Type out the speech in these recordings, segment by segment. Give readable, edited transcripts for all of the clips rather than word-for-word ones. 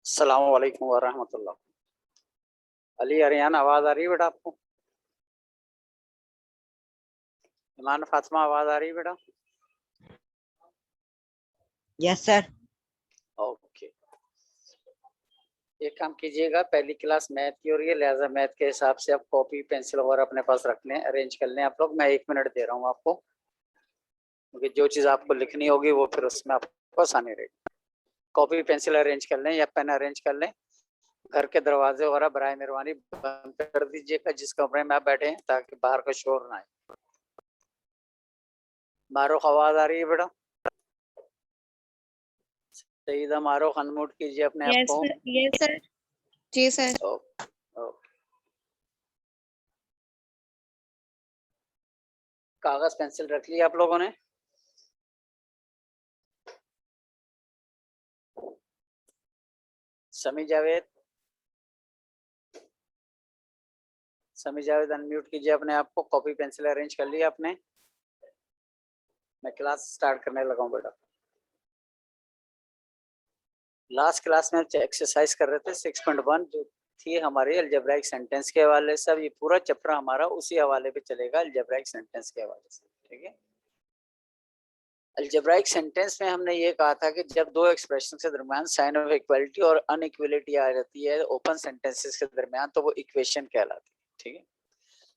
अस्सलाम वालेकुम वरहमतुल्लाह। अली अरियान, आवाज आ रही है बेटा आपको? ईमान फातिमा, आवाज आ रही है बेटा? Yes sir. ओके, एक काम कीजिएगा, पहली क्लास मैथ की हो रही है, लिहाजा मैथ के हिसाब से आप कॉपी पेंसिल वगैरह अपने पास रख लें, अरेंज कर लें आप लोग। मैं 1 मिनट दे रहा हूँ आपको, क्योंकि जो चीज़ आपको लिखनी होगी वो फिर उसमें आपको आसानी रहेगी। कॉपी पेंसिल अरेंज कर लें या पेन अरेंज कर लें। घर के दरवाजे वगैरह बराए मेहरबानी बंद कर दीजिएगा जिस कमरे में आप बैठे हैं, ताकि बाहर का शोर ना आए। मारूख, आवाज आ रही है बेटा? सईदा मारूख, अनम्यूट कीजिए अपने आप को। Yes sir. जी सर। ओके, कागज पेंसिल रख लिया आप लोगों ने? समी जावेद, समी जावेद अनम्यूट कीजिए अपने आप को। कॉपी पेंसिल अरेंज कर लिया आपने? मैं क्लास स्टार्ट करने लगा हूँ बेटा। लास्ट क्लास में एक्सरसाइज कर रहे थे 6.1 जो थी हमारी अलजेब्राइक सेंटेंस के हवाले से। अब ये पूरा चैप्टर हमारा उसी हवाले पे चलेगा, अलजेब्राइक सेंटेंस के हवाले से। ठीक है, अलजेब्राइक सेंटेंस में हमने ये कहा था कि जब दो एक्सप्रेशन के दरमियान साइन ऑफ इक्वलिटी और अनइक्वलिटी आ जाती है ओपन सेंटेंसेस के दरमियान, तो वो इक्वेशन कहलाती है। ठीक है,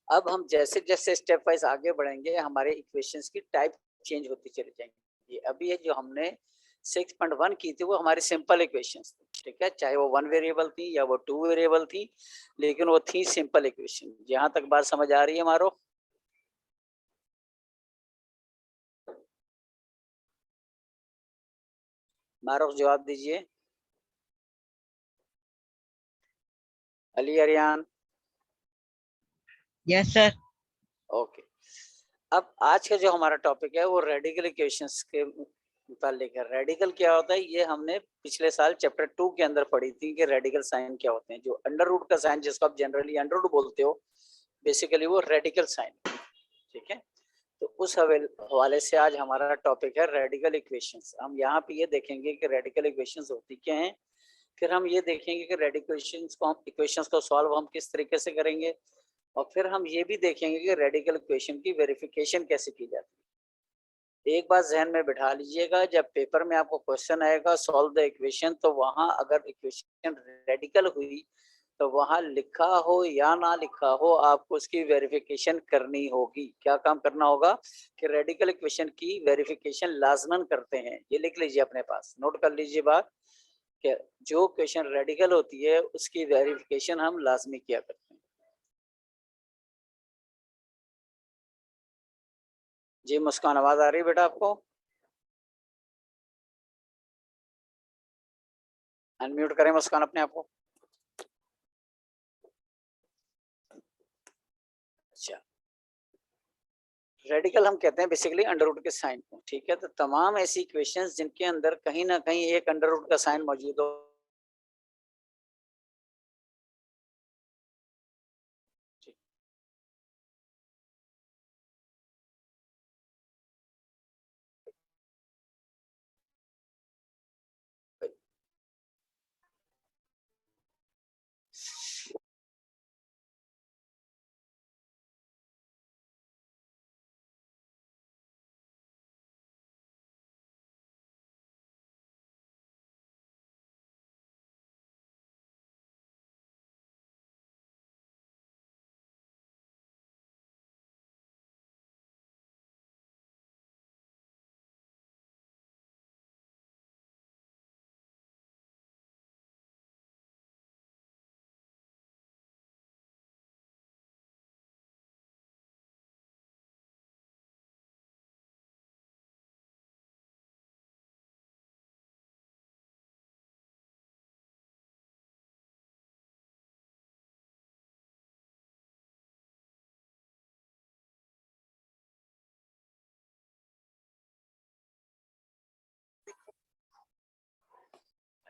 अब हम जैसे जैसे स्टेप वाइज आगे बढ़ेंगे हमारे इक्वेशंस की टाइप चेंज होती चली जाएंगी। अभी ये जो हमने 6.1 की थी वो हमारी सिंपल इक्वेशंस थी। ठीक है, चाहे वो 1 वेरिएबल थी या वो 2 वेरिएबल थी, लेकिन वो थी सिंपल इक्वेशन। यहाँ तक बात समझ आ रही है मारो? मारो जवाब दीजिए। Ali Ariyan? Yes sir. Okay, अब आज का जो हमारा टॉपिक है वो रेडिकल इक्वेशंस के मुतालिक है। रेडिकल क्या होता है ये हमने पिछले साल चैप्टर 2 के अंदर पढ़ी थी कि रेडिकल साइन क्या होते हैं। जो अंडर रूट का साइन, जिसको आप जनरली अंडर रूट बोलते हो, बेसिकली वो रेडिकल साइन। ठीक है, तो उस हवाले से आज हमारा टॉपिक है रेडिकल इक्वेशंस। हम यहाँ पे ये देखेंगे कि रेडिकल इक्वेशंस होती क्या हैं, फिर हम ये देखेंगे कि रेडिकल इक्वेशंस को सॉल्व हम किस तरीके से करेंगे, और फिर हम ये भी देखेंगे कि रेडिकल इक्वेशन की वेरिफिकेशन कैसे की जाती है। एक बात जहन में बिठा लीजिएगा, जब पेपर में आपको क्वेश्चन आएगा सॉल्व द इक्वेशन, तो वहां अगर इक्वेशन रेडिकल हुई तो वहां लिखा हो या ना लिखा हो, आपको उसकी वेरिफिकेशन करनी होगी। क्या काम करना होगा कि रेडिकल इक्वेशन की वेरिफिकेशन लाजमन करते हैं। ये लिख लीजिए अपने पास, नोट कर लीजिए बात कि जो क्वेश्चन रेडिकल होती है उसकी वेरिफिकेशन हम लाजमी किया करते हैं। जी मुस्कान, आवाज आ रही है बेटा आपको? अनम्यूट करें मुस्कान अपने आप को। अच्छा, रेडिकल हम कहते हैं बेसिकली अंडर रूट के साइन को। ठीक है, तो तमाम ऐसी इक्वेशंस जिनके अंदर कहीं ना कहीं एक अंडर रूट का साइन मौजूद हो,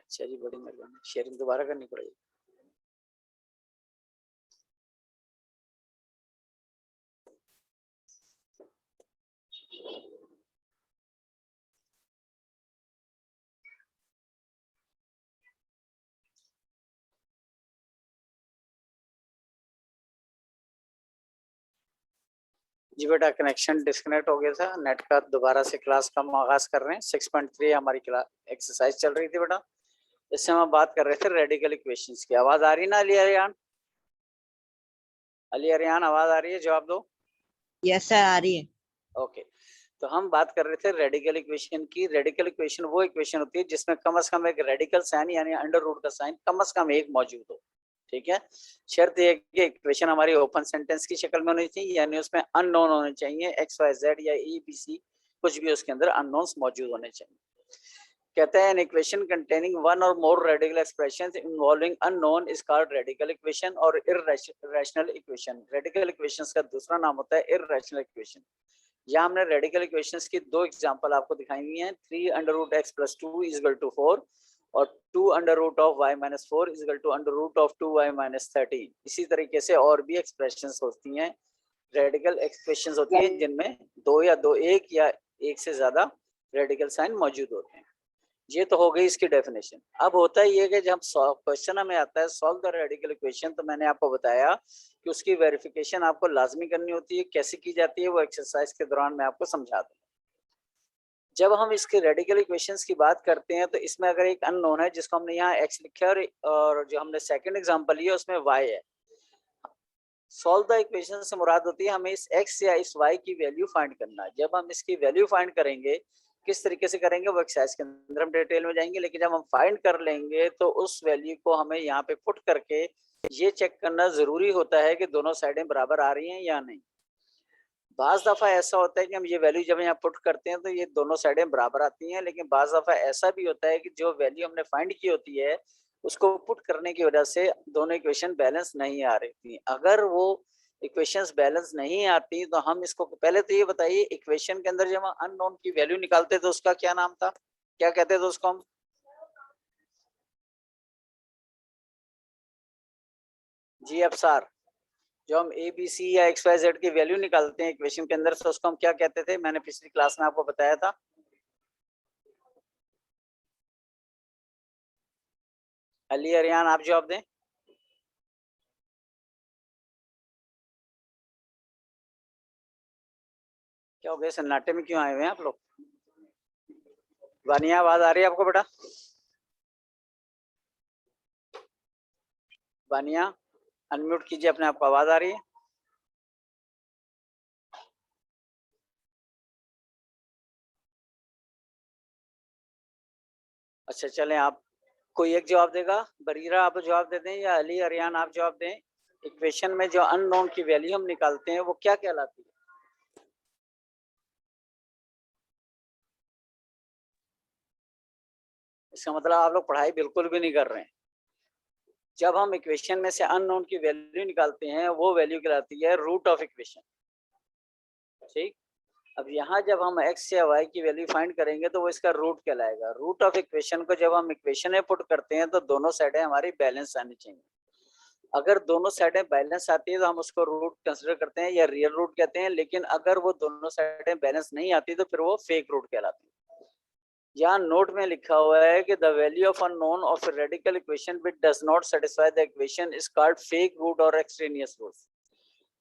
अच्छा जी, बड़ी मेहरबानी। शेयरिंग दोबारा करनी पड़ेगी। जी बेटा, कनेक्शन डिस्कनेक्ट हो गया था नेट का। दोबारा से क्लास का हम आगाज कर रहे हैं। 6.3 हमारी क्लास एक्सरसाइज चल रही थी बेटा। इससे हम बात कर रहे थे रेडिकल इक्वेशंस की। आवाज आ रही ना अली अरियान? अली अरियान आवाज आ रही है? जवाब दो। यस सर, आ रही है। ओके, तो हम बात कर रहे थे रेडिकल इक्वेशन की। रेडिकल इक्वेशन वो इक्वेशन होती है जिसमें कम से कम एक रेडिकल साइन यानी अंडर रूट का साइन कम से कम एक मौजूद हो। ठीक है, शर्त ये कि इक्वेशन हमारी ओपन सेंटेंस की शक्ल में होनी चाहिए, यानी उसमें अननोन होने चाहिए। एक्स वाई जेड या ई बी सी कुछ भी उसके अंदर अननोन्स मौजूद होने चाहिए। कहते हैं, एन इक्वेशन कंटेनिंग वन और more radical expressions involving unknown is called radical equation और इररेशनल इक्वेशन। रेडिकल इक्वेशंस का दूसरा नाम होता है इररेशनल इक्वेशन। यहाँ हमने रेडिकल इक्वेशंस की दो एग्जांपल आपको दिखाई हुई हैं। 3 under root x plus 2 is equal to 4 और 2 under root of y minus 4 is equal to under root of 2 y minus 13। इसी तरीके से और भी एक्सप्रेशंस होती हैं, रेडिकल एक्सप्रेशंस होती हैं जिनमें एक या एक से ज्यादा रेडिकल साइन मौजूद होते हैं। ये तो हो गई इसकी डेफिनेशन। अब होता है ये कि जब क्वेश्चन हमें आता है सॉल्व द रेडिकल इक्वेशन, तो मैंने आपको बताया कि उसकी वेरिफिकेशन आपको लाजमी करनी होती है। कैसे की जाती है वो एक्सरसाइज के दौरान मैं आपको समझा दूँ। जब हम इसके रेडिकल इक्वेशंस की बात करते हैं तो इसमें अगर एक अननोन है जिसको हमने यहाँ एक्स लिखा है और जो हमने सेकंड एग्जांपल लिया उसमें वाई है। सॉल्व द इक्वेशन से मुराद होती है हमें इस एक्स या इस वाई की वैल्यू फाइंड करना। जब हम इसकी वैल्यू फाइंड करेंगे, किस तरीके से करेंगे वो एक्सरसाइज के अंदर हम डिटेल में जाएंगे, लेकिन जब हम फाइंड कर लेंगे तो उस वैल्यू को हमें यहाँ पे पुट करके ये चेक करना जरूरी होता है कि दोनों साइडें बराबर आ रही हैं या नहीं। बाज दफा ऐसा होता है कि हम ये वैल्यू जब यहाँ पुट करते हैं तो ये दोनों साइडें बराबर आती हैं, लेकिन बाज दफा ऐसा भी होता है कि जो वैल्यू हमने फाइंड की होती है उसको पुट करने की वजह से दोनों इक्वेशन बैलेंस नहीं आ रही थी। अगर वो इक्वेशंस बैलेंस नहीं आती तो हम इसको, पहले तो ये बताइए, इक्वेशन के अंदर जब हम अननोन की वैल्यू निकालते तो उसका क्या नाम था, क्या कहते थे उसको हम? जी अफसार, जो हम ए बी सी या एक्स वाई जेड की वैल्यू निकालते हैं इक्वेशन के अंदर से उसको हम क्या कहते थे? मैंने पिछली क्लास में आपको बताया था। अली अरियान आप जवाब दें। क्या हो गया, सन्नाटे में क्यों आए हुए हैं आप लोग? वानिया आवाज आ रही है आपको बेटा? वानिया अनम्यूट कीजिए अपने आप को, आवाज आ रही है? अच्छा चलें, आप कोई एक जवाब देगा। बरीरा आप जवाब दे दें या अली अरियान आप जवाब दें। इक्वेशन में जो अननोन की वैल्यू हम निकालते हैं वो क्या कहलाती है? इसका मतलब आप लोग पढ़ाई बिल्कुल भी नहीं कर रहे हैं। जब हम इक्वेशन में से अननोन की वैल्यू निकालते हैं वो वैल्यू कहलाती है रूट ऑफ इक्वेशन। ठीक, अब यहाँ जब हम x या y की वैल्यू फाइंड करेंगे तो वो इसका रूट कहलाएगा। रूट ऑफ इक्वेशन को जब हम इक्वेशन में पुट करते हैं तो दोनों साइडें हमारी बैलेंस आनी चाहिए। अगर दोनों साइडें बैलेंस आती है तो हम उसको रूट कंसिडर करते हैं या रियल रूट कहते हैं, लेकिन अगर वो दोनों साइडें बैलेंस नहीं आती तो फिर वो फेक रूट कहलाती है। यहाँ नोट में लिखा हुआ है कि the value of unknown of radical equation which does not satisfy the equation is called fake root और एक्सट्रेनियस रूट।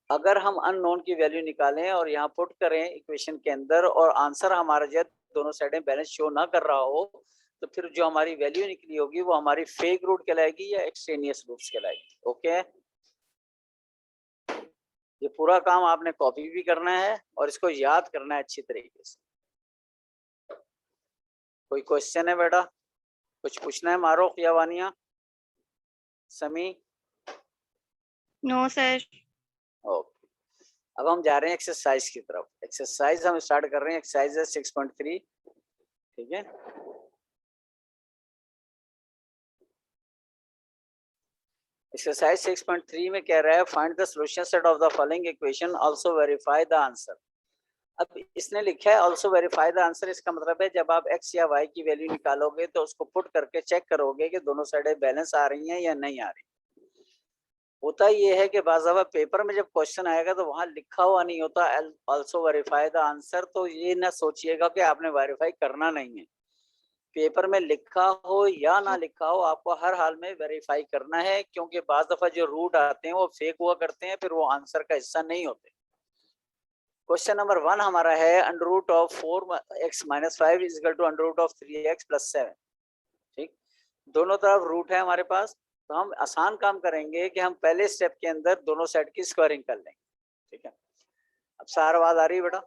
अगर हम अननोन की वैल्यू निकालें और यहाँ पुट करें इक्वेशन के अंदर और आंसर हमारा जो दोनों साइडें बैलेंस शो ना कर रहा हो तो फिर जो हमारी वैल्यू निकली होगी वो हमारी फेक रूट कहलाएगी या एक्सट्रेनियस रूट्स कहलाएगी। ओके, ये पूरा काम आपने कॉपी भी करना है और इसको याद करना है अच्छी तरीके से। कोई क्वेश्चन है बेटा? कुछ पूछना है मारूख या वानिया? समी? No sir. ओके, अब हम जा रहे हैं एक्सरसाइज की तरफ। एक्सरसाइज हम स्टार्ट कर रहे हैं, एक्सरसाइज है 6.3। ठीक है, एक्सरसाइज 6.3 में कह रहा है find the solution set of the following equation also verify the answer. अब इसने लिखा है आल्सो वेरीफाई द आंसर, इसका मतलब है जब आप x या y की वैल्यू निकालोगे तो उसको पुट करके चेक करोगे कि दोनों साइडें बैलेंस आ रही हैं या नहीं आ रही। होता ये है कि बाज़ दफा पेपर में जब क्वेश्चन आएगा तो वहां लिखा हुआ नहीं होता आल्सो वेरीफाई द आंसर, तो ये ना सोचिएगा कि आपने वेरीफाई करना नहीं है। पेपर में लिखा हो या ना लिखा हो आपको हर हाल में वेरीफाई करना है, क्योंकि बाज़ दफा जो रूट आते हैं वो फेक हुआ करते हैं, फिर वो आंसर का हिस्सा नहीं होते। क्वेश्चन नंबर 1 हमारा है under root of 4x - 5 is equal to under root of 3x + 7। ठीक, दोनों तरफ रूट है हमारे पास, तो हम आसान काम करेंगे कि हम पहले स्टेप के अंदर दोनों साइड की स्क्वायरिंग कर लेंगे। ठीक है, अब सारा आवाज आ रही है बेटा?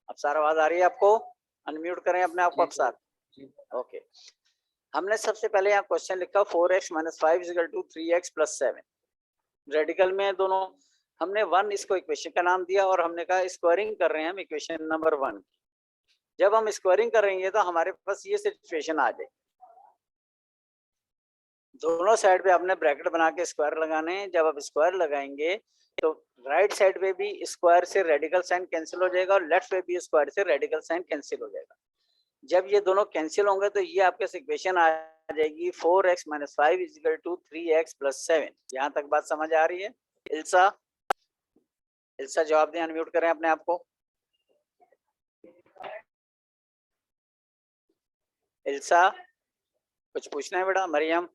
अब सारा आवाज आ रही है आपको? अनम्यूट करें अपने आप को अब सार। ओके, हमने सबसे पहले यहाँ क्वेश्चन लिखा 4x - 5 is equal to 3x + 7। Radical में दोनों, हमने 1 इसको इक्वेशन का नाम दिया और हमने कहा स्क्वायरिंग कर रहे हैं हम इक्वेशन नंबर 1। जब हम स्क्वायरिंग करेंगे तो हमारे पास ये सिचुएशन आ जाएगी, दोनों साइड पे आपने ब्रैकेट बना के स्क्वायर लगाने हैं। जब आप स्क्वायर लगाएंगे तो राइट साइड पे भी स्क्वायर से रेडिकल साइन कैंसिल हो जाएगा और लेफ्ट पे भी स्क्वायर से रेडिकल साइन कैंसिल हो जाएगा। जब ये दोनों कैंसिल होंगे तो ये आपके इक्वेशन आ जाएगी 4x - 5 is equal to 3x + 7। यहाँ तक बात समझ आ रही है? इल्सा, इल्सा जवाब दें, अनम्यूट करें अपने आप को। इल्सा कुछ पूछना है बेटा? मरियम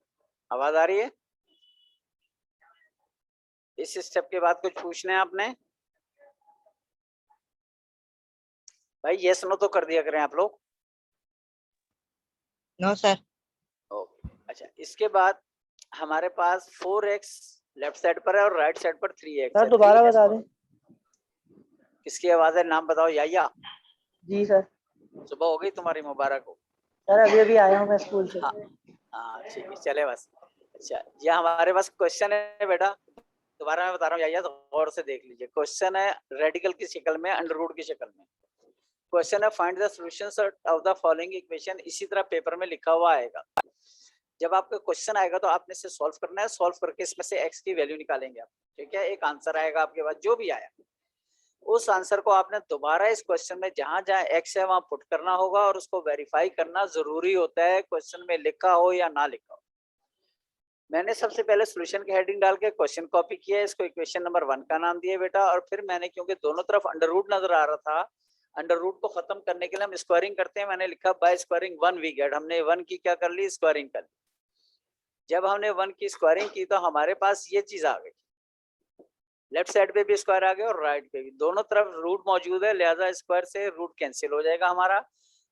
आवाज आ रही है? इस स्टेप के बाद कुछ पूछना है आपने? भाई ये सुनो तो कर दिया करें आप लोग। No sir. ओके, अच्छा इसके बाद हमारे पास 4x लेफ्ट साइड पर है और राइट साइड पर 3x सर दोबारा बता दें। किसकी आवाज है? नाम बताओ। याया जी सर। सुबह हो गई तुम्हारी? मुबारक हो। सर अभी अभी आया हूँ मैं स्कूल से। हाँ ठीक है, चले बस। अच्छा, ये हमारे पास क्वेश्चन है बेटा, दोबारा मैं बता रहा हूँ याया, तो गौर से देख लीजिए। क्वेश्चन है रेडिकल की शक्ल में, अंडर रूट की शक्ल में। क्वेश्चन है find the solutions of the following equation. इसी तरह पेपर में लिखा हुआ आएगा। जब आपका क्वेश्चन आएगा तो आपने इसे सॉल्व करना है, सॉल्व करके इसमें से x की वैल्यू निकालेंगे आप। ठीक है, एक आंसर आएगा आपके पास, जो भी आया उस आंसर को आपने दोबारा इस क्वेश्चन में जहां जहां x है वहां पुट करना होगा और उसको वेरीफाई करना जरूरी होता है, क्वेश्चन में लिखा हो या ना लिखा हो। मैंने सबसे पहले सॉल्यूशन की हेडिंग डाल के क्वेश्चन कॉपी किया, इसको इक्वेशन नंबर 1 का नाम दिया बेटा। और फिर मैंने, क्योंकि दोनों तरफ अंडर रूट नजर आ रहा था, अंडर रूट को खत्म करने के लिए हम स्क्वायरिंग करते हैं, मैंने लिखा बाय स्क्वायरिंग 1 वी गेट। हमने 1 की क्या कर ली? स्क्वायरिंग कर ली। जब हमने 1 की स्क्वायरिंग की तो हमारे पास ये चीज आ गई, लेफ्ट साइड पे भी स्क्वायर आ गया और राइट पे भी, दोनों तरफ रूट मौजूद है, लिहाजा स्क्वायर से रूट कैंसिल हो जाएगा हमारा।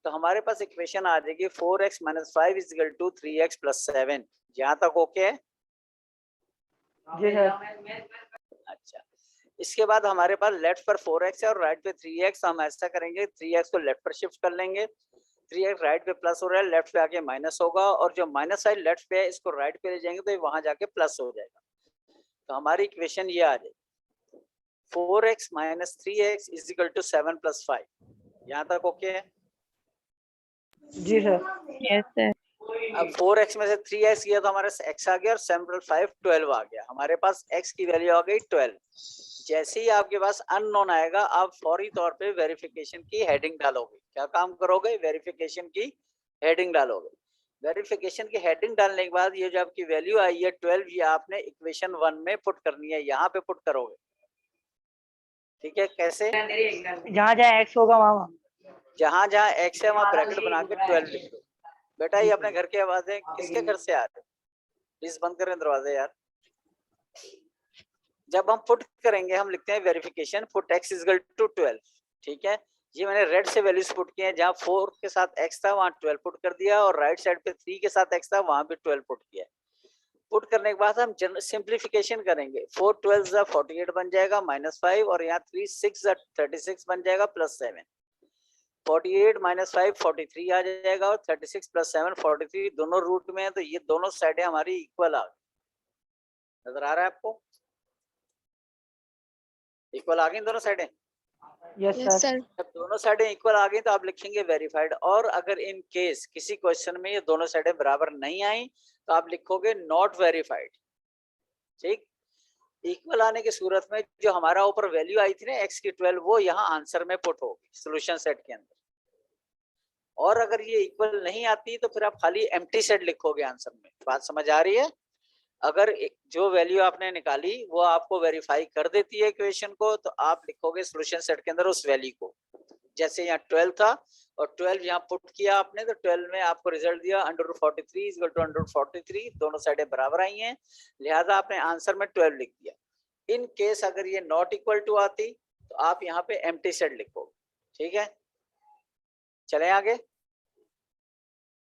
तो हमारे पास इक्वेशन आ जाएगी 4x - 5 is equal to 3x + 7। यहाँ तक ओके है? जी सर। अच्छा, इसके बाद हमारे पास लेफ्ट पर 4x है और राइट पे 3x। हम ऐसा करेंगे 3x को लेफ्ट पर शिफ्ट कर लेंगे, 3x राइट पे प्लस हो रहा है, लेफ्ट पे आके माइनस होगा, और जो माइनस साइड लेफ्ट पे है इसको राइट पे ले जाएंगे तो वहां जाके प्लस हो जाएगा। तो हमारी इक्वेशन ये आ जाएगी 4x - 3x is equal to 7 + 5। यहाँ तक ओके है? जी सर। Yes sir. अब 4x में से 3x गया तो हमारे x आ गया और 7 + 5 12 आ गया। हमारे पास x की वैल्यू आ गई 12। जैसे ही आपके पास अननोन आएगा आप फौरी तौर पे वेरिफिकेशन की हेडिंग डालोगे। क्या काम करोगे? वेरिफिकेशन की हेडिंग डालोगे। वेरिफिकेशन की हेडिंग डालने के बाद ये जो आपकी वैल्यू आई है 12, ये आपने इक्वेशन 1 में पुट करनी है, यहाँ पे पुट करोगे। ठीक है, कैसे? जहाँ जहाँ x होगा वहाँ जहां जहां x है वहां ब्रैकेट बना के 12 लिख दो। बेटा ये अपने घर की आवाजें किसके घर से आ रही है? प्लीज बंद करें दरवाजे यार। जब हम पुट करेंगे हम लिखते हैं verification put x is equal to 12। ठीक है, ये मैंने रेड से वैल्यूज पुट किए हैं, जहां 4 के साथ x था वहां 12 पुट कर दिया और राइट साइड पे 3 के साथ x था वहां भी 12 पुट किया। पुट करने के बाद हम सिंप्लीफिकेशन करेंगे, 4 12 48 बन जाएगा -5 और यहाँ 3 6 36 बन जाएगा +7। 48 - 5 43 आ जाएगा और 36 + 7 43 दोनों रूट में है, तो ये दोनों साइडें हमारी इक्वल आ गई। नजर आ रहा है आपको? इक्वल आ गई दोनों साइडें। Yes sir. जब दोनों साइडें इक्वल आ गई तो आप लिखेंगे वेरीफाइड। और अगर इन केस किसी क्वेश्चन में ये दोनों साइडें बराबर नहीं आई तो आप लिखोगे नॉट वेरीफाइड। ठीक, इक्वल आने की सूरत में जो हमारा ऊपर वैल्यू आई थी ना x की 12, वो यहाँ आंसर में पुट होगी सॉल्यूशन सेट के अंदर। और अगर ये इक्वल नहीं आती तो फिर आप खाली एम्प्टी सेट लिखोगे आंसर में। बात समझ आ रही है? अगर जो वैल्यू आपने निकाली वो आपको वेरीफाई कर देती है इक्वेशन को, तो आप लिखोगे सॉल्यूशन सेट के अंदर उस वैल्यू को। जैसे यहाँ 12 था और 12 यहाँ पुट किया आपने तो 12 में आपको रिजल्ट दिया √43 इज इक्वल टू √43, दोनों साइडें बराबर आई हैं, लिहाजा आपने आंसर में 12 लिख दिया। इन केस अगर ये नॉट इक्वल टू आती तो आप यहाँ पे एम्प्टी सेट लिखो, ठीक है। चले आगे,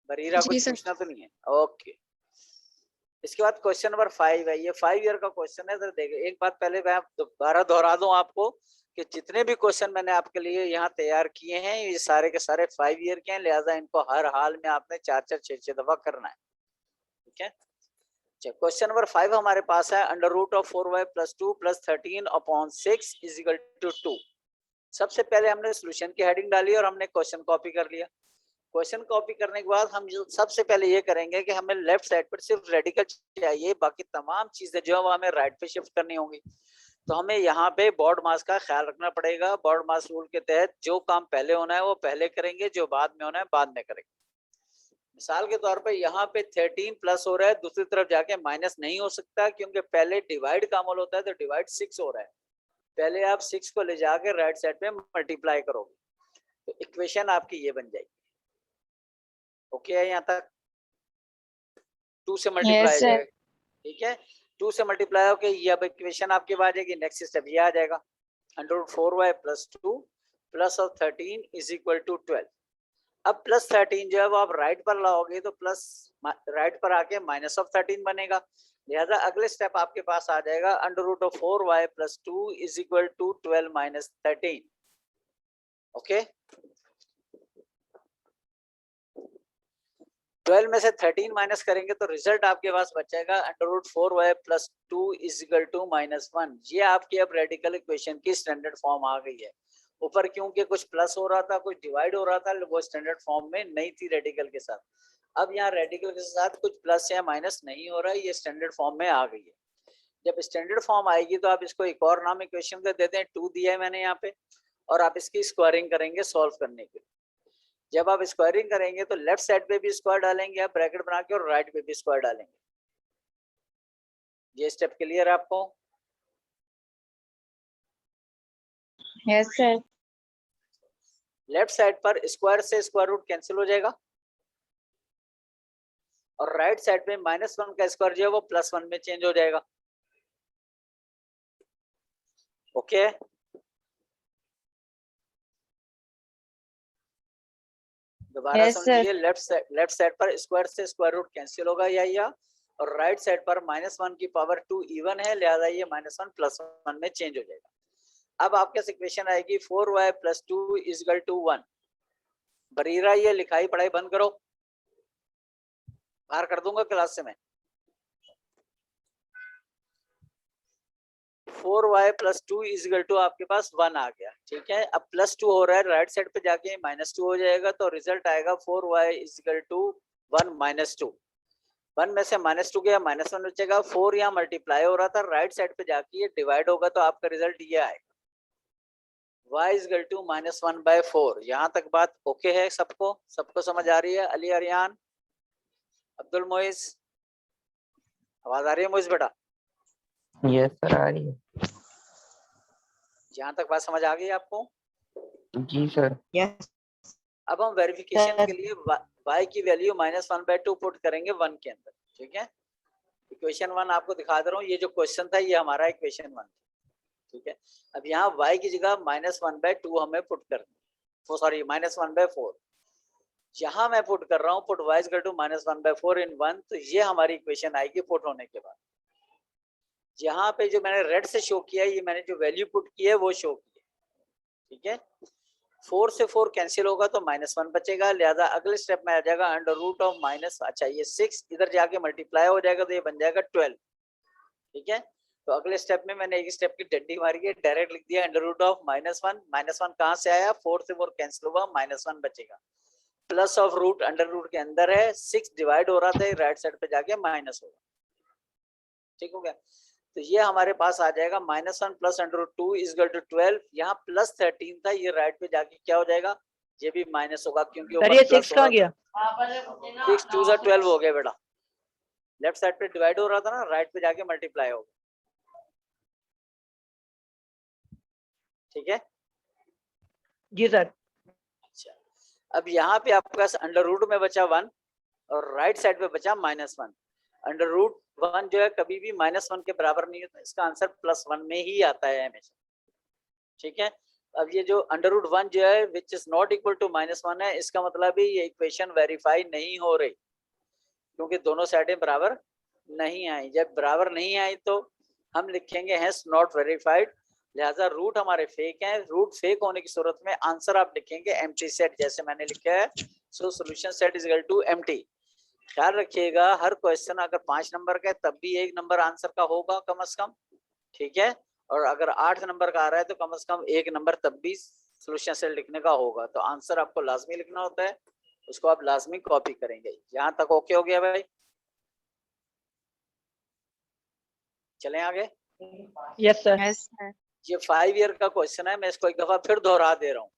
बरीरा कुछ पूछना तो नहीं है? ओके। इसके बाद क्वेश्चन नंबर 5 है, ये 5 ईयर का क्वेश्चन है। तो देखिए एक बात पहले मैं दोबारा दोहरा दूं आपको कि जितने भी क्वेश्चन मैंने आपके लिए यहाँ तैयार किए हैं ये सारे के सारे 5 ईयर के हैं, लिहाजा इनको हर हाल में आपने 4-4 6-6 दफा करना है, ठीक है। क्वेश्चन नंबर 5 हमारे पास है अंडर रूट ऑफ 4y + 2 + 13/6 = 2। सबसे पहले हमने सॉल्यूशन की हेडिंग डाली और हमने क्वेश्चन कॉपी कर लिया। क्वेश्चन कॉपी करने के बाद हम सबसे पहले ये करेंगे कि हमें लेफ्ट साइड पर सिर्फ रेडिकल चाहिए, बाकी तमाम चीजें जो है हमें राइट पे शिफ्ट करनी होंगी। तो हमें यहाँ पे बोर्ड मास का ख्याल रखना पड़ेगा। बोर्ड मास रूल के तहत जो काम पहले होना है वो पहले करेंगे, जो बाद में होना है बाद में करेंगे। मिसाल के तौर पे यहाँ पे 13 प्लस हो रहा है, दूसरी तरफ जाके माइनस नहीं हो सकता क्योंकि पहले डिवाइड का अमल होता है, तो डिवाइड 6 हो रहा है। पहले आप 6 को ले जाके राइट साइड पे मल्टीप्लाई करोगे तो इक्वेशन आपकी ये बन जाएगी। ओके है यहाँ तक? 2 से मल्टीप्लाई हो जाएगा, ठीक है। 2 से मल्टीप्लाई होके ये अब इक्वेशन आपकी आ जाएगी। नेक्स्ट स्टेप ये आ जाएगा √4y + 2 + 13 = 12। अब +13 जो है वो आप राइट पर लाओगे तो प्लस राइट पर आके -13 बनेगा। लिहाजा अगले स्टेप आपके पास आ जाएगा √4y + 2 = 12 - 13। ओके, 12 में से 13 माइनस करेंगे तो रिजल्ट आपके पास बचेगा √4y + 2 = -1। ये आपकी अब रेडिकल इक्वेशन की स्टैंडर्ड फॉर्म आ गई है। ऊपर क्योंकि कुछ प्लस हो रहा था, कुछ डिवाइड हो रहा था, वो स्टैंडर्ड फॉर्म में नहीं थी रेडिकल के साथ। अब यहाँ रेडिकल के साथ कुछ प्लस या माइनस नहीं हो रहा है, ये स्टैंडर्ड फॉर्म में आ गई है। जब स्टैंडर्ड फॉर्म आएगी तो आप इसको एक और नाम इक्वेशन को देते हैं, 2 दिया है मैंने यहाँ पे, और आप इसकी स्क्वायरिंग करेंगे सॉल्व करने के लिए। जब आप स्क्वायरिंग करेंगे तो लेफ्ट साइड पे भी स्क्वायर डालेंगे आप ब्रैकेट बना के, और राइट पे भी स्क्वायर डालेंगे। ये स्टेप क्लियर है आपको? Yes sir. लेफ्ट साइड पर स्क्वायर से स्क्वायर रूट कैंसिल हो जाएगा और राइट साइड पे -1 का स्क्वायर जो है वो +1 में चेंज हो जाएगा। ओके, दोबारा समझिए। लेफ्ट साइड पर स्क्वायर से स्क्वायर रूट कैंसिल होगा या और राइट साइड पर -1 की पावर 2 इवन है, लिहाजा ये -1 +1 में चेंज हो जाएगा। अब आपके इक्वेशन आएगी 4y + 2 = 1। बरीरा ये लिखाई पढ़ाई बंद करो, बाहर कर दूंगा क्लास से मैं। 4y + 2 = आपके पास 1 आ गया, ठीक है। अब +2 हो रहा है, राइट साइड पे जाके -2 हो जाएगा, तो रिजल्ट आएगा 4y = 1 - 2। 1 में से -2 गया, -1 बचेगा। 4 यहाँ मल्टीप्लाई हो रहा था, राइट साइड पे जाके ये डिवाइड होगा तो आपका रिजल्ट ये आएगा y = -1/4। यहाँ तक बात ओके है? सबको समझ आ रही है? अली अरियान, अब्दुल मोइज, आवाज आ रही है मोइज बेटा? यस सर, आ रही है। यहाँ तक बात समझ आ गई आपको? जी सर। यस। अब हम वेरिफिकेशन के लिए y की वैल्यू -1/2 पुट करेंगे 1 के अंदर, ठीक है। इक्वेशन 1 आपको दिखा दे रहा हूँ, ये जो क्वेश्चन था ये हमारा इक्वेशन 1, ठीक है। अब यहाँ y की जगह -1/2 हमें पुट करना, सॉरी -1/4 यहाँ मैं पुट कर रहा हूँ, पुट y = -1/4 इन 1, तो ये हमारी इक्वेशन आएगी पुट होने के बाद। यहाँ पे जो मैंने रेड से शो किया है, ये मैंने जो वैल्यू पुट की है वो शो की है, ठीक है। 4 से 4 कैंसिल होगा तो -1 बचेगा, लिहाजा अगले स्टेप में आ जाएगा √- अच्छा ये 6 इधर जाके मल्टीप्लाई हो जाएगा तो ये बन जाएगा 12, ठीक है। तो अगले स्टेप में मैंने एक स्टेप की डंडी मारी है, डायरेक्ट लिख दिया √-1। -1 कहाँ से आया? 4 से 4 कैंसिल हुआ, -1 बचेगा। Plus of root under root के अंदर है, 6 डिवाइड हो रहा था, राइट साइड पे जाके माइनस होगा, ठीक हो गया। तो ये हमारे पास आ जाएगा -1 + √2 = 12। यहाँ +13 था, ये राइट पे जाके क्या हो जाएगा? ये भी माइनस होगा क्योंकि सर ये 6 कहाँ गया? 6 2 = 12 हो गया बेटा। लेफ्ट साइड पे डिवाइड हो रहा था ना, राइट पे जाके मल्टीप्लाई होगा, ठीक है जी सर। अच्छा, अब यहाँ पे आपके पास अंडर रूट में बचा 1 और राइट साइड पे बचा -1। अंडर रूट 1 जो है कभी भी -1 के बराबर नहीं होता, इसका आंसर +1 में ही आता है हमेशा, ठीक है। अब ये जो √1 जो है which is not equal to -1 है, इसका मतलब है ये इक्वेशन वेरीफाई नहीं हो रही, क्योंकि दोनों साइडें बराबर नहीं आई। जब बराबर नहीं आई तो हम लिखेंगे हैज नॉट वेरीफाइड, लिहाजा रूट हमारे फेक हैं। रूट फेक होने की सूरत में आंसर आप लिखेंगे एम्प्टी सेट, जैसे मैंने लिखा है। So solution set is equal to empty. ख्याल रखिएगा हर क्वेश्चन अगर 5 नंबर का है तब भी 1 नंबर आंसर का होगा कम से कम, ठीक है। और अगर 8 नंबर का आ रहा है तो कम से कम 1 नंबर तब भी सॉल्यूशन सेट लिखने का होगा। तो आंसर आपको लाजमी लिखना होता है, उसको आप लाजमी कॉपी करेंगे। यहाँ तक ओके हो गया भाई? चलें आगे। Yes sir. Yes, sir. ये 5 ईयर का क्वेश्चन है, मैं इसको एक दफा फिर दोहरा दे रहा हूँ।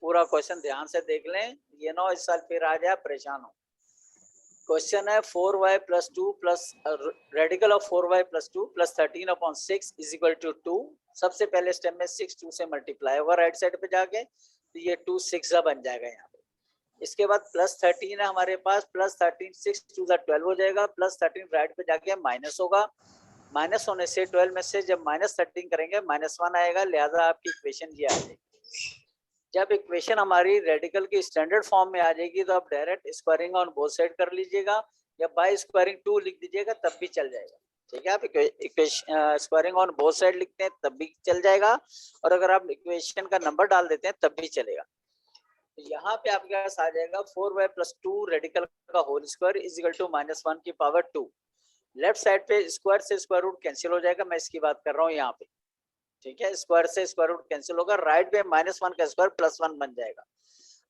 पूरा क्वेश्चन ध्यान से देख लें, ये ना इस साल फिर आ जाए परेशान हो। क्वेश्चन है 4y plus 2 plus radical of 4y plus 2 plus 13/6 is equal to 2। सबसे पहले स्टेप में 6 2 से मल्टीप्लाई होगा राइट साइड पे जाके, तो ये 2 6 बन जाएगा यहाँ पे। इसके बाद प्लस 13 है हमारे पास, प्लस 13 6 2 12 हो जाएगा, प्लस 13 राइट पे जाके माइनस होगा। माइनस होने से 12 में से जब -13 करेंगे -1 आएगा, लिहाजा आपकी इक्वेशन ये आ जाएगी। जब इक्वेशन हमारी रेडिकल की स्टैंडर्ड फॉर्म में आ जाएगी तो आप direct squaring on both side कर लीजिएगा, या बाय स्क्वायरिंग 2 लिख दीजिएगा तब भी चल जाएगा, ठीक है। आप equation squaring on both side लिखते हैं तब भी चल जाएगा, और अगर आप इक्वेशन का नंबर डाल देते हैं तब भी चलेगा। तो यहाँ पे आपके पास आ जाएगा 4y प्लस 2 रेडिकल का whole square is equal to -1 की पावर 2। लेफ्ट साइड पे स्क्वायर से स्क्वायर रूट कैंसिल हो जाएगा, मैं इसकी बात कर रहा हूँ यहाँ पे, ठीक है। स्क्वायर से स्क्वायर रूट कैंसिल होगा, राइट पे -1 का स्क्वायर +1 बन जाएगा।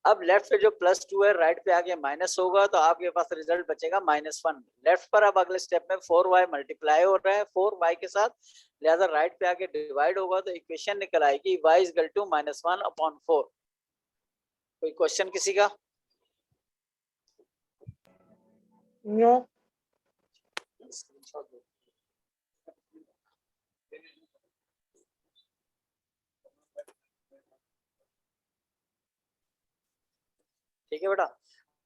अब लेफ्ट पे जो +2 है राइट पे आगे माइनस होगा, तो आपके पास रिजल्ट बचेगा -1। लेफ्ट पर अब अगले स्टेप में 4y मल्टीप्लाई हो रहा है 4y के साथ, लिहाजा राइट पे आगे डिवाइड होगा, तो इक्वेशन निकल आएगी y इज इक्वल टू -1/4। कोई क्वेश्चन किसी का? नो। ठीक है बेटा।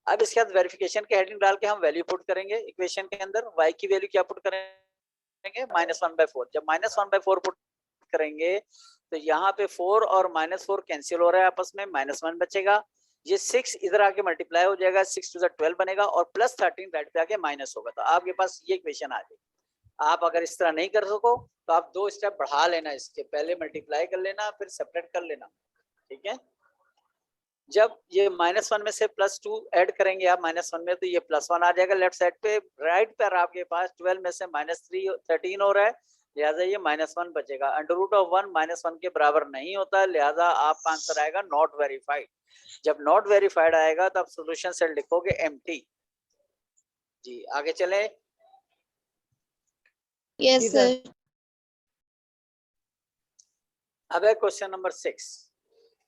अब इसके बाद वेरिफिकेशन के हेडिंग डाल के हम वैल्यू पुट करेंगे इक्वेशन के अंदर। y की वैल्यू क्या पुट करेंगे? -1/4। जब -1/4 पुट करेंगे तो यहाँ पे 4 और -4 कैंसिल हो रहा है आपस में, -1 बचेगा। ये 6 इधर आके मल्टीप्लाई हो जाएगा, 6 2 12 बनेगा, और प्लस 13 राइट पे आके माइनस होगा, तो आपके पास ये इक्वेशन आ जाएगी। आप अगर इस तरह नहीं कर सको तो आप 2 स्टेप बढ़ा लेना, इसके पहले मल्टीप्लाई कर लेना फिर सेपरेट कर लेना, ठीक है। जब ये -1 में से +2 ऐड करेंगे आप -1 में, तो ये +1 आ जाएगा लेफ्ट साइड पे। राइट पर आपके पास 12 में से -13 हो रहा है, लिहाजा ये -1 बचेगा। √1 -1 के बराबर नहीं होता, लिहाजा आपका आंसर आएगा नॉट वेरीफाइड। जब नॉट वेरीफाइड आएगा तो आप सॉल्यूशन सेट लिखोगे एम्प्टी। जी आगे चले। Yes, sir. अब है क्वेश्चन नंबर 6।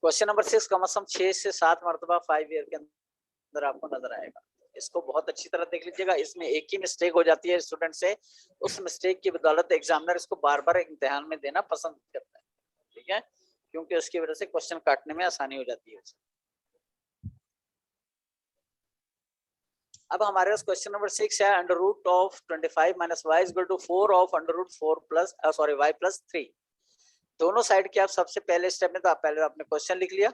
क्वेश्चन नंबर 6 कम से कम 6 से 7 मरतबा 5 ईयर के अंदर आपको नजर आएगा। इसको बहुत अच्छी तरह देख लीजिएगा। इसमें एक ही मिस्टेक हो जाती है स्टूडेंट से, उस मिस्टेक की बदौलत एग्जामिनर इसको बार बार इम्तिहान में देना पसंद करता है, ठीक है, क्योंकि उसकी वजह से क्वेश्चन काटने में आसानी हो जाती है। अब हमारे पास क्वेश्चन नंबर 6 है √25 - y equal to 4 of √4 plus y plus 3। दोनों साइड के आप सबसे पहले स्टेप में तो आप पहले आपने क्वेश्चन लिख लिया,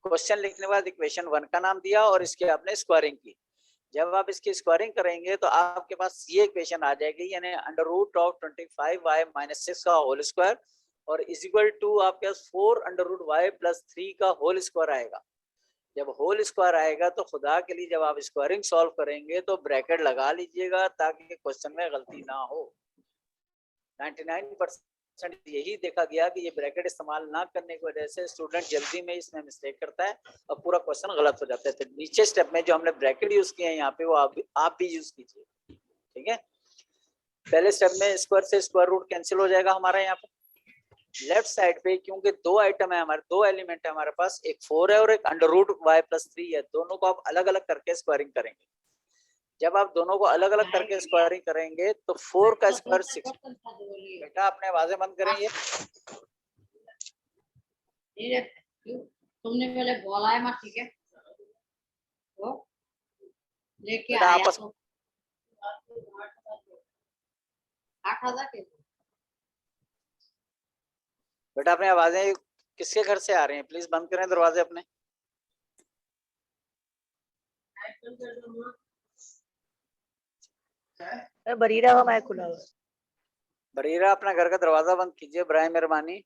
क्वेश्चन लिखने के बाद इक्वेशन 1 का नाम दिया और इसके आपने स्क्वायरिंग की। जब आप इसकी स्क्वायरिंग करेंगे तो आपके पास ये इक्वेशन आ जाएगी, यानी √25y - 6 का होल स्क्वायर और इज इक्वल टू आपके पास 4 √y प्लस 3 का होल स्क्वायर आएगा। जब होल स्क्वायर आएगा तो खुदा के लिए जब आप स्क्वायरिंग सॉल्व करेंगे तो ब्रैकेट लगा लीजिएगा ताकि क्वेश्चन में गलती ना हो। 99% यही देखा गया कि ये ब्रैकेट इस्तेमाल ना करने की वजह से स्टूडेंट जल्दी में इसमें मिस्टेक करता है और पूरा क्वेश्चन गलत हो जाता है। तो नीचे स्टेप में जो हमने ब्रैकेट यूज किए हैं यहाँ पे वो आप भी यूज कीजिए, ठीक है। पहले स्टेप में स्क्वायर से स्क्वायर रूट कैंसिल हो जाएगा हमारा यहाँ पे। लेफ्ट साइड पे क्योंकि 2 आइटम है हमारे, 2 एलिमेंट है हमारे पास, एक 4 है और एक √y प्लस 3 है, दोनों को आप अलग अलग करके स्क्वायरिंग करेंगे। जब आप दोनों को अलग अलग करके स्क्वायरिंग करेंगे तो 4 का स्क्वायर 6। बेटा अपने आवाजें बंद करेंगे। तुमने पहले बोला है मत, ठीक है, तो लेके बेटा आया आपस तो 8,000 के। बेटा अपनी आवाजें किसके घर से आ रहे हैं? प्लीज बंद करें दरवाजे अपने। बरीरा का माइक खुला हुआ है। बरीरा अपना घर का दरवाजा बंद कीजिए बराए मेहरबानी।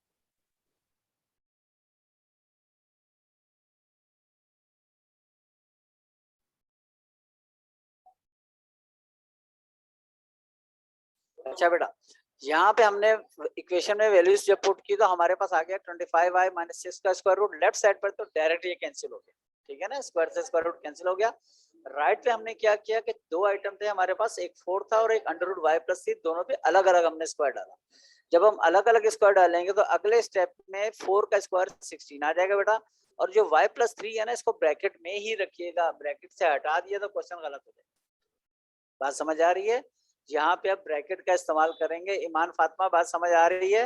अच्छा बेटा, यहाँ पे हमने इक्वेशन में वैल्यूज जब पुट की तो हमारे पास आ गया 25y माइनस 6 का स्क्वायर रूट। लेफ्ट साइड पर तो डायरेक्ट ये कैंसिल हो गया, ठीक है ना, स्क्वायर से स्क्वायर रूट कैंसिल हो गया। राइट पे हमने क्या किया कि दो आइटम थे हमारे पास, एक 4 था और एक अंडर रूट y प्लस 3, दोनों पे अलग अलग हमने स्क्वायर डाला। जब हम अलग अलग स्क्वायर डालेंगे तो अगले स्टेप में 4 का स्क्वायर 16 आ जाएगा बेटा, और जो y प्लस 3 है ना इसको ब्रैकेट में ही रखिएगा, ब्रैकेट से हटा दिया तो क्वेश्चन गलत हो जाएगा। बात समझ आ रही है? यहाँ पे अब ब्रैकेट का इस्तेमाल करेंगे। ईमान फातिमा, बात समझ आ रही है?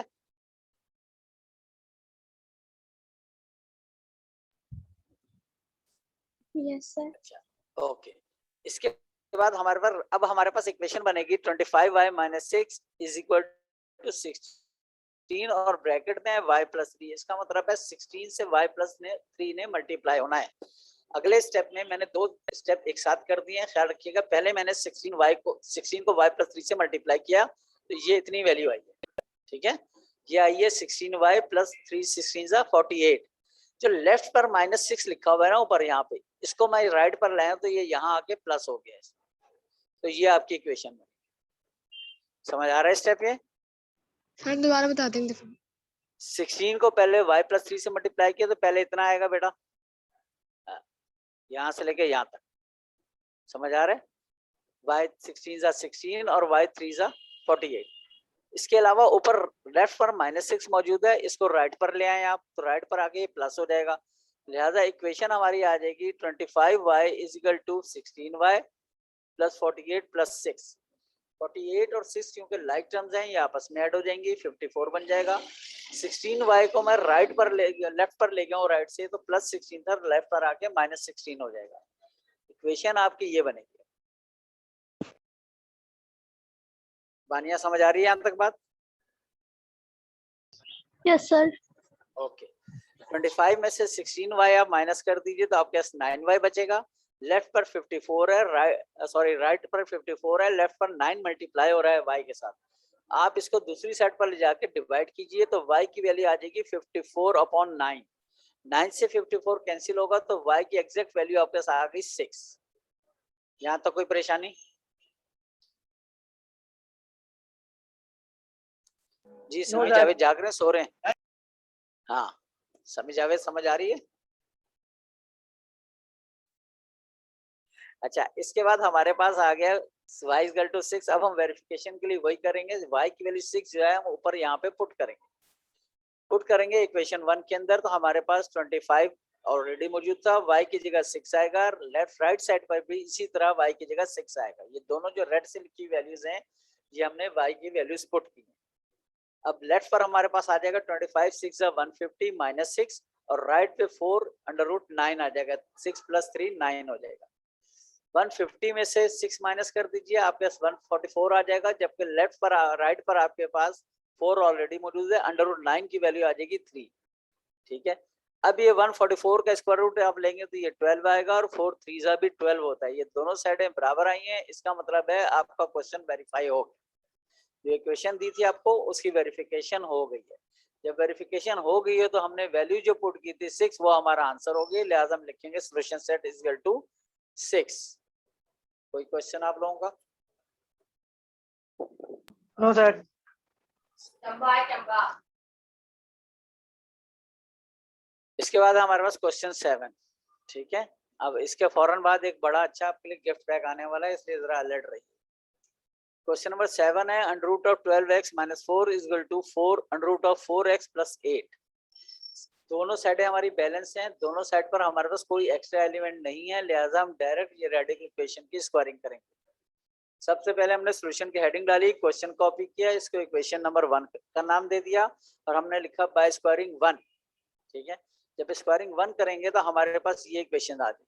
Yes sir. अच्छा, ओके। इसके बाद हमारे पास इक्वेशन बनेगी 25y minus 6 is equal to 16 और ब्रैकेट में y प्लस 3। इसका मतलब है 16 से y प्लस 3 ने मल्टीप्लाई होना है। अगले स्टेप में मैंने दो स्टेप एक साथ कर दिए हैं, ख्याल रखिएगा। पहले मैंने 16 को y प्लस 3 से मल्टीप्लाई किया तो ये इतनी वैल्यू आई है, ठीक है। ये आई है 16y प्लस 3, 16 48। जो लेफ्ट पर माइनस 6 लिखा हुआ है ना ऊपर यहाँ पे, इसको मैं राइट पर लाया तो ये यहाँ आके प्लस हो गया। तो ये आपकी इक्वेशन है। समझ आ रहा है स्टेप ये? सर दोबारा बता देंगे। 16 को पहले y प्लस 3 से मल्टीप्लाई किया तो पहले इतना आएगा बेटा, यहाँ से लेके यहाँ तक। समझ आ रहा है? y 16 16 और y 3 48। इसके अलावा ऊपर लेफ्ट पर -6 मौजूद है, इसको राइट पर ले आए आप तो राइट पर आके प्लस हो जाएगा। लिहाजा इक्वेशन हमारी आ जाएगी 25y is equal to 16y plus 48 plus 6। 48 और 6 क्योंकि लाइक टर्म्स हैं ये आपस में ऐड हो जाएंगी, 54 बन जाएगा। 16y को मैं लेफ्ट पर ले गया हूँ राइट से, तो प्लस 16 था, लेफ्ट पर आके -16 हो जाएगा। इक्वेशन आपकी ये बनेगी। बानिया समझ आ रही है यहाँ तक बात? Yes sir. ओके। 25 में से 16y आप माइनस कर दीजिए तो आपके पास 9y बचेगा। लेफ्ट पर 54 है, राइट पर 54 है, लेफ्ट पर 9 मल्टीप्लाई हो रहा है y के साथ। आप इसको दूसरी साइड पर ले जाके डिवाइड कीजिए तो y की वैल्यू आ जाएगी 54/9। 9 से 54 कैंसिल होगा तो y की एग्जैक्ट वैल्यू आपके पास आ गई 6। यहाँ तक कोई परेशानी? जी समी जावेद जाग रहे हैं, सो रहे हैं? हाँ समी जावेद समझ आ रही है? अच्छा, इसके बाद हमारे पास आ गया y इज इक्वल टू 6। अब हम वेरिफिकेशन के लिए वही करेंगे, y की वैल्यू 6 जो है हम ऊपर यहाँ पे पुट करेंगे इक्वेशन 1 के अंदर। तो हमारे पास 25 ऑलरेडी मौजूद था, y की जगह 6 आएगा। लेफ्ट राइट साइड पर भी इसी तरह y की जगह 6 आएगा। ये दोनों जो रेड से लिखी वैल्यूज हैं ये हमने y की वैल्यूज पुट की। अब लेफ्ट पर हमारे पास आ जाएगा 25 6 150 माइनस 6 और राइट पे 4 अंडर रूट 9 आ जाएगा। 6 प्लस 3 9 हो जाएगा। 150 में से 6 माइनस कर दीजिए, आपके पास 144 आ जाएगा। जबकि राइट पर आपके पास 4 ऑलरेडी मौजूद है, अंडर रूट 9 की वैल्यू आ जाएगी 3। ठीक है। अब ये 144 का स्क्वायर रूट आप लेंगे तो ये 12 आएगा और 4 3 भी 12 होता है। ये दोनों साइडें बराबर आई हैं, इसका मतलब है आपका क्वेश्चन वेरीफाई हो गया। जो इक्वेशन दी थी आपको उसकी वेरिफिकेशन हो गई है। जब वेरिफिकेशन हो गई है तो हमने वैल्यू जो पुट की थी 6 वो हमारा आंसर हो गया। लिहाजा हम लिखेंगे solution set is equal to 6। कोई क्वेश्चन आप लोगों का? No sir. इसके बाद हमारे पास क्वेश्चन 7। ठीक है। अब इसके फौरन बाद एक बड़ा अच्छा आपके लिए गिफ्ट पैक आने वाला है, इसलिए जरा अलर्ट रहिए। क्वेश्चन नंबर 7 है under root of 12x minus 4 is equal to 4 under root of 4x plus 8। दोनों साइडें हमारी बैलेंस हैं, दोनों साइड पर हमारे पास कोई एक्स्ट्रा एलिमेंट नहीं है, लिहाजा हम डायरेक्ट ये रेडिकल इक्वेशन की स्क्वायरिंग करेंगे। सबसे पहले हमने सॉल्यूशन की हेडिंग डाली, क्वेश्चन कॉपी किया, इसको इक्वेशन नंबर 1 का नाम दे दिया और हमने लिखा बाय स्क्वायरिंग 1। ठीक है। जब स्क्वायरिंग 1 करेंगे तो हमारे पास ये इक्वेशन आ जाएगी,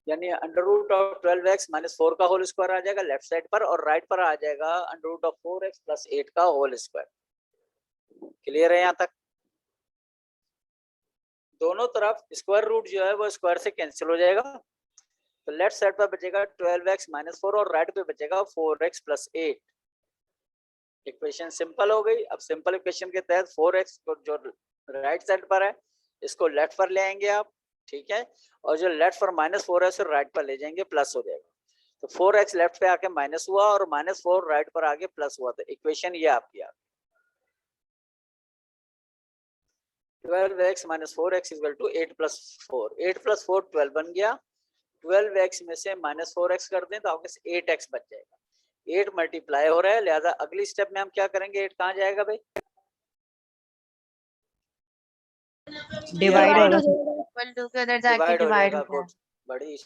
यानी under root of 12x minus 4 का होल स्क्वायर आ जाएगा लेफ्ट साइड पर और राइट पर आ जाएगा under root of 4x plus 8 का होल स्क्वायर। क्लियर है यहाँ तक? दोनों तरफ स्क्वायर रूट जो है वो स्क्वायर से कैंसिल हो जाएगा, तो लेफ्ट साइड पर बचेगा 12x - 4 और राइट पे बचेगा 4x + 8। इक्वेशन सिंपल हो गई। अब सिंपल इक्वेशन के तहत 4x को जो राइट साइड पर है इसको लेफ्ट पर ले आएंगे आप, ठीक है, और जो लेफ्ट पर -4 है उसे राइट पर ले जाएंगे, प्लस हो जाएगा। तो 4x लेफ्ट पे आके माइनस हुआ और -4 राइट पर आगे प्लस हुआ, तो इक्वेशन ये आपकी आ गई। 12x - 4x = 8 + 4, 8 + 4 12 बन गया। 12x में से -4x कर दें तो आपके पास 8x बच जाएगा। 8 मल्टीप्लाई हो रहा है, लिहाजा अगली स्टेप में हम क्या करेंगे, 8 कहाँ जाएगा भाई, डिवाइड होगा सर। इक्वल टू के उधर जाके डिवाइड हो डिवाइड जाएगा। हो जाएगा। गुड, बड़ी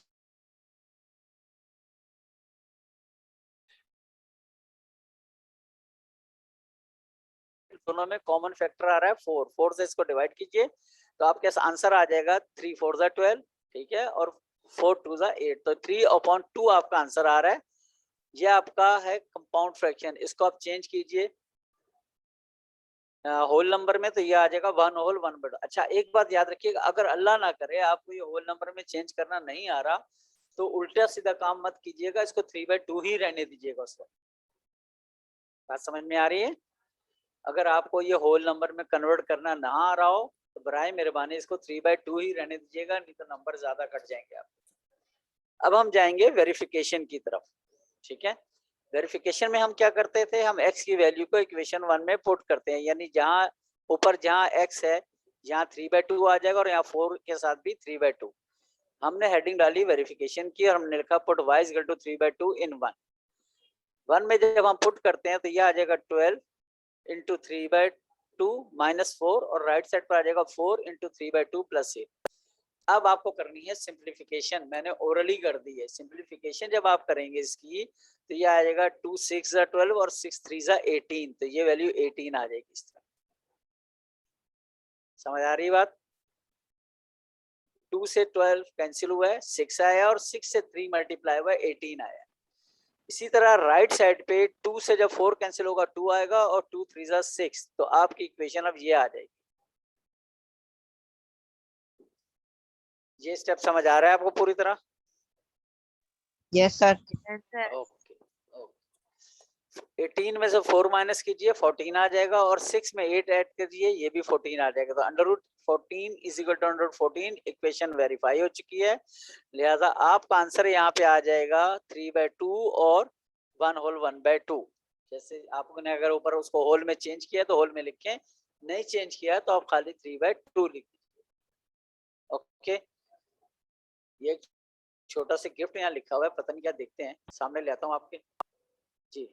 दोनों में कॉमन फैक्टर आ रहा है 4, 4 से इसको डिवाइड कीजिए तो आपके पास आंसर आ जाएगा 3 4 = 12, ठीक है, और 4 2 = 8, तो 3/2 आपका आंसर आ रहा है। ये आपका है कंपाउंड फ्रैक्शन, इसको आप चेंज कीजिए होल नंबर में, तो ये आ जाएगा 1 होल 1/2। अच्छा एक बात याद रखिएगा, अगर अल्लाह ना करे आपको ये होल नंबर में चेंज करना नहीं आ रहा तो उल्टा सीधा काम मत कीजिएगा, इसको 3/2 ही रहने दीजिएगा। उसको बात समझ में आ रही है? अगर आपको ये होल नंबर में कन्वर्ट करना ना आ रहा हो तो बराए मेहरबानी इसको 3/2 ही रहने दीजिएगा, नहीं तो नंबर ज्यादा कट जाएंगे आप। अब हम जाएंगे वेरिफिकेशन की तरफ, ठीक है। वेरिफिकेशन में हम क्या करते थे, हम x की वैल्यू को इक्वेशन 1 में पुट करते हैं, यानी जहां ऊपर जहां x है यहाँ 3/2 आ जाएगा और यहाँ 4 के साथ भी 3/2। हमने हेडिंग डाली वेरिफिकेशन की और हमने लिखा पुट y = 3/2 इन 1 में जब हम पुट करते हैं तो यह आ जाएगा 12 × 3/2 - 4 और राइट साइड पर आ जाएगा 4 × 3/2 + 8। अब आपको करनी है सिंप्लीफिकेशन, मैंने ओरली कर दी है। सिंप्लीफिकेशन जब आप करेंगे इसकी तो ये आ जाएगा 2 6 = 12 और 6 3 = 18, तो ये वैल्यू 18 आ जाएगी इस तरह। समझ आ रही बात? 2 से 12 कैंसिल हुआ है, 6 आया और 6 से 3 मल्टीप्लाई हुआ है, 18 आया। इसी तरह राइट साइड पे 2 से जब 4 कैंसिल होगा 2 आएगा और 2 3 = 6, तो आपकी इक्वेशन अब ये आ जाएगी। ये स्टेप समझ आ रहा है आपको पूरी तरह? Yes sir. ओके, 18 में से 4 माइनस कीजिए 14 आ जाएगा और 6 में 8 ऐड कीजिए ये भी 14 आ जाएगा, तो √14 = √14 इक्वेशन वेरीफाई हो चुकी है। लिहाजा आपका आंसर यहाँ पे आ जाएगा 3/2 और 1 होल 1/2। जैसे आपने अगर ऊपर उसको होल में चेंज किया तो होल में लिखें, नहीं चेंज किया तो आप खाली 3/2 लिख दीजिए। ओके, ये छोटा सा गिफ्ट यहाँ लिखा हुआ है, पता नहीं क्या, देखते हैं, सामने ले आता हूँ आपके। जी,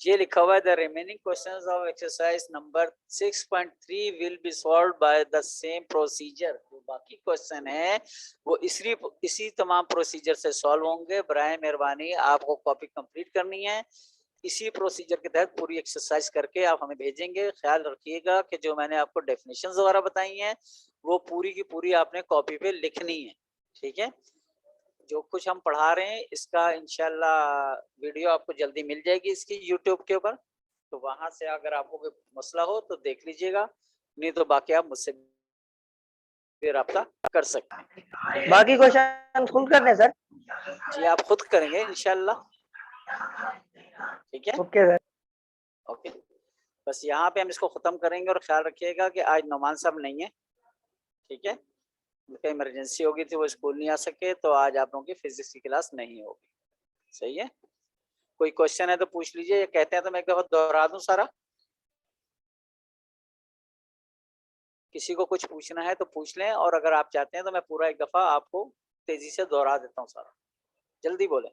ये लिखा हुआ है the remaining questions of exercise number 6.3 will be solved by the same procedure. जो बाकी क्वेश्चन है वो इसी तमाम प्रोसीजर से सॉल्व होंगे। बराए मेहरबानी आपको कॉपी कंप्लीट करनी है, इसी प्रोसीजर के तहत पूरी एक्सरसाइज करके आप हमें भेजेंगे। ख्याल रखिएगा कि जो मैंने आपको डेफिनेशंस वगैरह बताई हैं वो पूरी की पूरी आपने कॉपी पे लिखनी है, ठीक है। जो कुछ हम पढ़ा रहे हैं इसका इंशाल्लाह वीडियो आपको जल्दी मिल जाएगी इसकी यूट्यूब के ऊपर, तो वहां से अगर आपको कोई मसला हो तो देख लीजिएगा, नहीं तो बाकी आप मुझसे भी रब्ता कर सकते हैं। बाकी क्वेश्चन खुद करने सर? जी आप खुद करेंगे इंशाल्लाह, ठीक है। Okay sir. ओके, बस यहाँ पे हम इसको खत्म करेंगे और ख्याल रखिएगा कि आज नोमान साहब नहीं है, ठीक है, उनका इमरजेंसी होगी थी, वो स्कूल नहीं आ सके, तो आज आप लोगों की फिजिक्स की क्लास नहीं होगी। सही है, कोई क्वेश्चन है तो पूछ लीजिए, ये कहते हैं तो मैं एक दफा दोहरा दूं सारा, किसी को कुछ पूछना है तो पूछ लें, और अगर आप चाहते हैं तो मैं पूरा एक दफा आपको तेजी से दोहरा देता हूँ सारा। जल्दी बोले।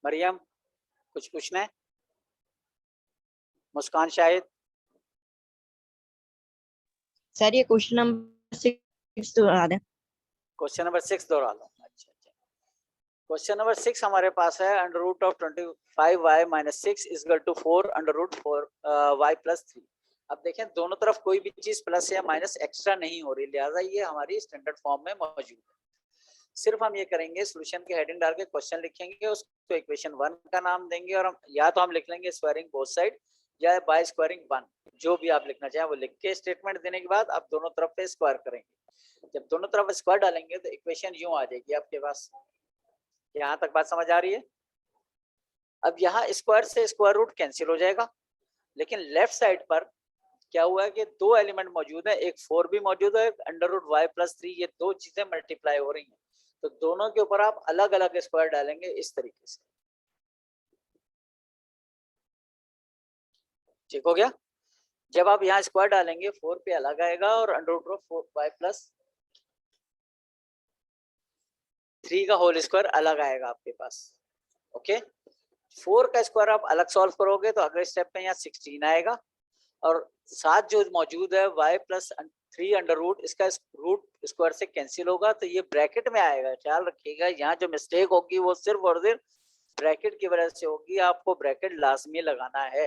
मरियम कुछ पूछना है? मुस्कान शाहिद? सर ये क्वेश्चन नंबर 6 दोहरा दें। क्वेश्चन नंबर 6 दोहरा लो। अच्छा, क्वेश्चन नंबर 6 हमारे पास है √25y - 6 = 4 √4y + 3। अब देखें दोनों तरफ कोई भी चीज प्लस या माइनस एक्स्ट्रा नहीं हो रही, लिहाजा ये हमारी स्टैंडर्ड फॉर्म में मौजूद है। सिर्फ हम ये करेंगे, सॉल्यूशन की हेडिंग डाल के क्वेश्चन लिखेंगे, उसको इक्वेशन 1 का नाम देंगे, और हम या तो हम लिख लेंगे स्क्वायरिंग बोथ साइड या बाय स्क्वायरिंग 1, जो भी आप लिखना चाहें वो लिख के स्टेटमेंट देने के बाद आप दोनों तरफ पे स्क्वायर करेंगे। जब दोनों तरफ स्क्वायर डालेंगे तो इक्वेशन यूं आ जाएगी आपके पास। यहाँ तक बात समझ आ रही है? अब यहाँ स्क्वायर से स्क्वायर रूट कैंसिल हो जाएगा, लेकिन लेफ्ट साइड पर क्या हुआ है कि दो एलिमेंट मौजूद है, एक 4 भी मौजूद है, अंडर रूट वाई प्लस 3, ये दो चीजें मल्टीप्लाई हो रही हैं, तो दोनों के ऊपर आप अलग अलग स्क्वायर डालेंगे इस तरीके से। ठीक हो गया? जब आप यहाँ स्क्वायर डालेंगे 4 पे अलग आएगा और under root of y plus 3 का होल स्क्वायर अलग आएगा आपके पास। ओके, 4 का स्क्वायर आप अलग सॉल्व करोगे तो अगले स्टेप में यहाँ 16 आएगा, और साथ जो मौजूद है y प्लस 3 अंडर रूट, इसका रूट स्क्वायर से कैंसिल होगा तो ये ब्रैकेट में आएगा। ख्याल रखिएगा, यहाँ जो मिस्टेक होगी वो सिर्फ और सिर्फ ब्रैकेट की वजह से होगी, आपको ब्रैकेट लाजमी लगाना है।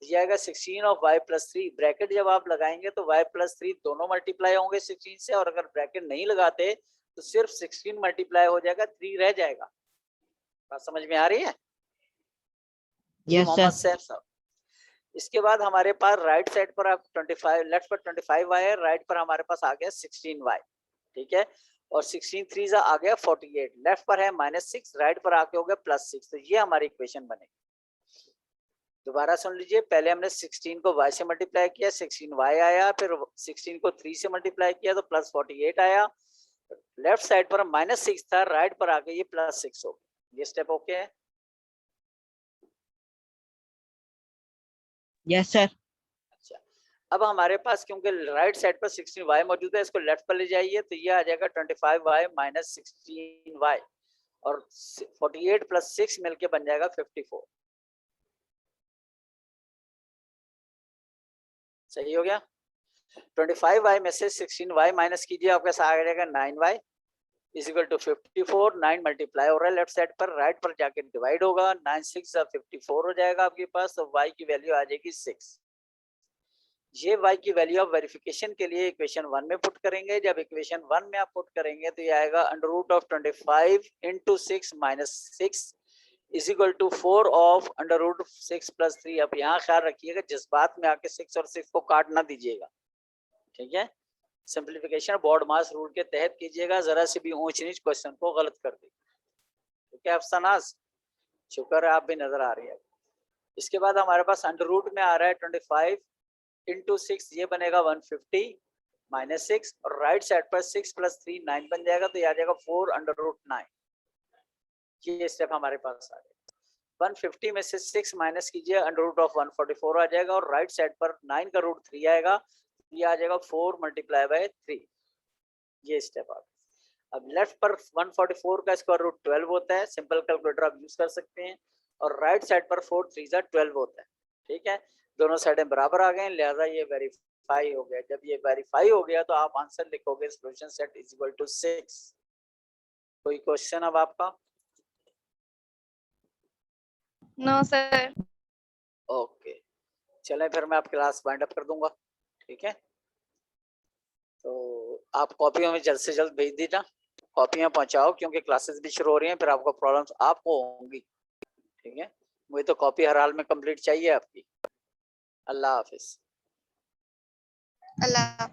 ये आएगा 16 ऑफ y प्लस 3। ब्रैकेट जब आप लगाएंगे तो y प्लस 3 दोनों मल्टीप्लाई होंगे 16 से, और अगर ब्रैकेट नहीं लगाते तो सिर्फ 16 मल्टीप्लाई हो जाएगा, 3 रह जाएगा। बात समझ में आ रही है? Yes Mohammad sir. सैफ साहब। इसके बाद हमारे पास राइट साइड पर आप 25, लेफ्ट पर 25y है, राइट पर हमारे पास आ गया 16y। ठीक है, और 16 3 आ गया 48, लेफ्ट पर है -6, राइट पर आके हो गया +6, तो ये हमारी इक्वेशन बनेगी। दोबारा सुन लीजिए, पहले हमने 16 को y से मल्टीप्लाई किया, 16y आया, फिर 16 को 3 से मल्टीप्लाई किया तो +48 आया, लेफ्ट साइड पर -6 था, राइट पर आके ये +6 हो गया। ये स्टेप ओके है? Yes sir. अच्छा, अब हमारे पास क्योंकि राइट साइड पर 16y मौजूद है, इसको लेफ्ट पर ले जाइए तो ये आ जाएगा 25y माइनस 16y, और 48 प्लस 6 मिलके बन जाएगा 54। सही हो गया? 25y में से 16y माइनस कीजिए, आपके साथ आ जाएगा 9y is equal to 54। 9 multiply हो रहा है लेफ्ट साइड पर, राइट पर जाके डिवाइड होगा, 9 6 54 हो जाएगा आपके पास, तो y की वैल्यू आ जाएगी 6। ये y की वैल्यू आप वेरिफिकेशन के लिए इक्वेशन 1 में पुट करेंगे। जब इक्वेशन 1 में आप पुट करेंगे तो ये आएगा under root of 25 into 6 minus 6 is equal to 4 of under root 6 plus 3। अब यहाँ ख्याल रखिएगा, जिस बात में आके 6 और 6 को काट ना दीजिएगा। ठीक है, सिंप्लीफिकेशन बोर्ड मास रूल के तहत कीजिएगा, जरा सी भी ऊंच नीच क्वेश्चन को गलत कर देगा। ठीक है अफसानाज, शुक्र है आप भी नजर आ रही है। इसके बाद हमारे पास अंडर रूट में आ रहा है 25 इंटू 6, ये बनेगा 150 माइनस 6, और राइट साइड पर 6 प्लस 3 9 बन जाएगा, तो ये आ जाएगा 4 अंडर रूट 9। ये स्टेप हमारे पास आ गया। 150 में से 6 माइनस कीजिए, अंडर रूट ऑफ 144 आ जाएगा, और राइट साइड पर 9 का रूट 3 आएगा, ये आ जाएगा 4 मल्टीप्लाई बाय 3। ये स्टेप आ गया। अब लेफ्ट पर 144 का स्क्वायर रूट 12 होता है, सिंपल कैलकुलेटर आप यूज कर सकते हैं, और राइट साइड पर 4 3 12 होता है। ठीक है, दोनों साइडें बराबर आ गए, लिहाजा ये वेरीफाई हो गया। जब ये वेरीफाई हो गया तो आप आंसर लिखोगे solution set is equal to 6। कोई क्वेश्चन अब आपका? No sir. ओके, चलें फिर मैं आप क्लास वाइंड अप कर दूंगा। ठीक है, तो आप कॉपियों में जल्द से जल्द भेज दीजिए, कॉपियां पहुंचाओ, क्योंकि क्लासेस भी शुरू हो रही हैं, फिर आपको प्रॉब्लम्स आपको होंगी। ठीक है, मुझे तो कॉपी हर हाल में कंप्लीट चाहिए आपकी। अल्लाह हाफिज। अल्लाह।